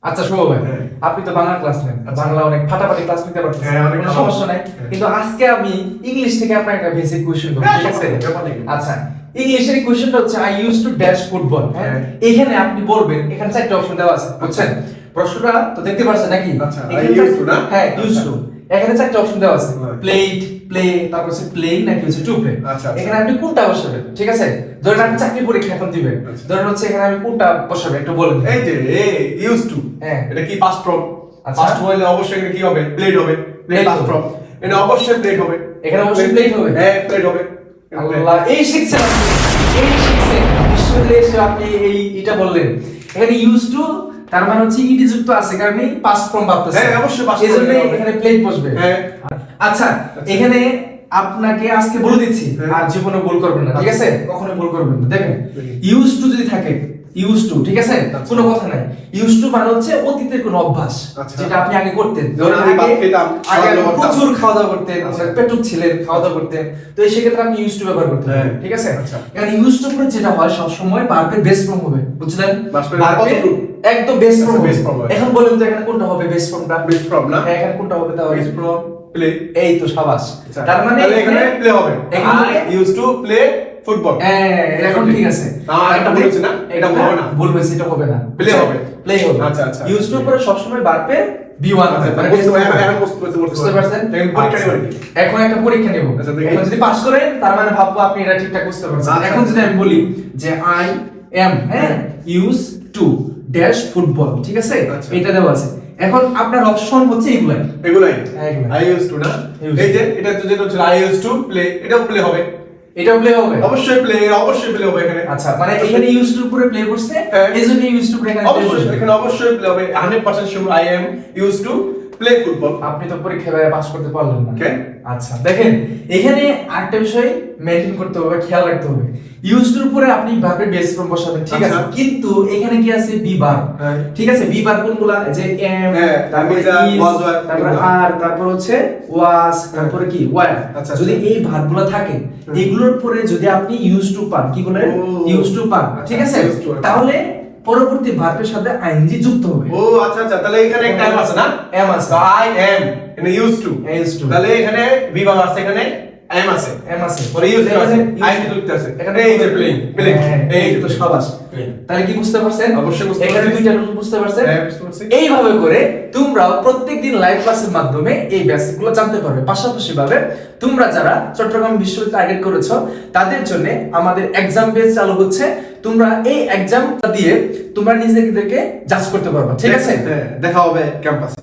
আচ্ছা শুভ ভাই, আপনি তো বাংলা ক্লাস নেন, বাংলা অনেক ফাটাফাটি ক্লাস নিতে পারতেছেন, কোনো সমস্যা নাই। কিন্তু আজকে আমি ইংলিশ থেকে আপনার একটা বেসিক কোশ্চেন করব, ঠিক আছে? আচ্ছা, ইংলিশের কোশ্চেনটা হচ্ছে I use to dash football. হ্যাঁ, এখানে আপনি বলবেন, এখানে চারটি অপশন দেওয়া আছে, বুঝছেন? প্রশ্নটা তো দেখতে পাচ্ছেন নাকি? আচ্ছা, আই ইউজ টু না? হ্যাঁ, ইউজ টু। এখানে চারটি অপশন দেওয়া আছে, প্লেড, প্লে, তারপর হচ্ছে প্লেইং নাকি হচ্ছে টু প্লে। এখানে আপনি কোনটা বসাবেন? ঠিক আছে, ধরেন আপনি চাকরি পরীক্ষা এখন দিবেন, ধরেন হচ্ছে এখানে আমি কোনটা বসাবেন একটু বলেন। এই যে ইউজ টু, হ্যাঁ, এটা কি পাস্ট ফর্ম? আচ্ছা, পাস্ট হলে অবশ্যই এখানে কি হবে? প্লেড হবে। প্লেড পাস্ট ফর্ম, এটা অবশ্যই প্লেড হবে। এখানে অবশ্যই প্লেড হবে। হ্যাঁ, প্লেড হবে। আল্লাহ, এই শিখছেন আপনি, এই শিখছেন বিশ্ববিদ্যালয়ে এসে আপনি এটা বললেন। এখানে ইউজ টু তার মানে হচ্ছে ইডি যুক্ত আছে কারণে পাস্ট ফর্ম ভাবতেছে। হ্যাঁ, অবশ্যই পাস্ট ফর্ম, এজন্য এখানে প্লেড বসবে। হ্যাঁ, আচ্ছা, এখানে আপনাকে আজকে বলে দিচ্ছি, আর জীবনে ভুল করবেন না, ঠিক আছে? কখনোই ভুল করবেন না। দেখেন, ইউজ টু যদি থাকে, ইউজ টু, ঠিক আছে, কোনো কথা নাই। ইউজ টু মানে হচ্ছে অতীতের কোনো অভ্যাস, যেটা আপনি আগে করতেন। ধরুন আগে প্রচুর খাওয়া দাওয়া করতেন, পেটুক ছিলেন, খাওয়া দাওয়া করতেন, তো এই সেক্ষেত্রে আপনি ইউজ টু ব্যবহার করতেন, ঠিক আছে? এখানে ইউজ টু করে যেটা হয় সব সময় ভার্বের বেস ফর্ম হবে, বুঝলেন? একদম বেস ফর্ম। এখন বলেন তো এখানে কোনটা হবে বেস ফর্মটা? বেস ফর্ম না, এখানে কোনটা হবে? তাহলে বেস ফর্ম প্লে। এই তো শাবাশ। তার মানে এখানে প্লে হবে। I use to play football. এখন ঠিক আছে। একটা ভুল হচ্ছে না, এটা হবে না, ভুল হয়েছে, এটা হবে না, প্লে হবে, প্লে হবে। আচ্ছা আচ্ছা, ইউজ টু করে সব সময় ভার্বে বি1 হবে, মানে বুঝতে পারছেন? এখন একটা পরীক্ষা নেব, এখন যদি পাস করেন তার মানে ভাববো আপনি এটা ঠিকঠাক বুঝতে পারছেন। এখন যদি আমি বলি যে I am use to dash football, ঠিক আছে, এটা দেওয়া আছে। এখন আপনার অপশন হচ্ছে এগুলাই। আই ইউজ টু না, এই যে এটা তো যেটা হচ্ছে আই ইউজ টু প্লে, এটাও প্লে হবে, এটাও প্লে হবে, অবশ্যই প্লে হবে এখানে। আচ্ছা, মানে এখানে ইউজ টু উপরে প্লে করছে, এজন্য ইউজ টু এখানে প্লে করছে। এখানে অবশ্যই প্লে হবে, 100% sure I am use to play football. আপনি তো পরীক্ষায় পাস করতে পারলেন না। আচ্ছা, দেখেন এখানে আরেকটা বিষয় মেইনটেইন করতে হবে, খেয়াল রাখতে হবে। ইউজ টুর উপরে আপনি ভার্বের বেস ফর্ম বসাবেন, ঠিক আছে, কিন্তু এখানে কি আছে? বি ভার্ব, ঠিক আছে? বি ভার্ব কোনগুলা? যে এম, তারপর ইজ, তারপর আর, তারপর হচ্ছে ওয়াজ, তারপরে কি ওয়্যার। যদি এই ভার্বগুলো থাকে, এগুলোর পরে যদি আপনি ইউজ টু পান, কি বলেন? ইউজ টু পান, ঠিক আছে, তাহলে পরবর্তী ভার্বের সাথে আইএনজি যুক্ত হবে। ও আচ্ছা আচ্ছা, তাহলে এখানে একটা এম আছে না? এম আছে, আই এম এখানে ইউজ টু, তাহলে এখানে বি ভার্ব আছে, এখানে এম আছে, পরে ইউজ আছে, আইএনজি যুক্ত আছে, এখানে এই যে প্লেইং, এই তো শাবাশ। তাহলে কি বুঝতে পারছেন? অবশ্যই বুঝতে এখানে দুইটা রুল বুঝতে পারছেন? হ্যাঁ, বুঝতে পারছি। এইভাবে করে তোমরাও প্রত্যেকদিন লাইভ ক্লাসের মাধ্যমে এই বেসিকগুলো জানতে পারবে। পাশাপাশি ভাবে তোমরা যারা চট্টগ্রাম বিশ্ববিদ্যালয়ে টার্গেট করেছো তাদের জন্য আমাদের এক্সাম বেস চালু হচ্ছে। তোমরা এই এক্সামটা দিয়ে তোমরা নিজেদেরকে জাজ করতে পারবে, ঠিক আছে? দেখা হবে ক্যাম্পাসে।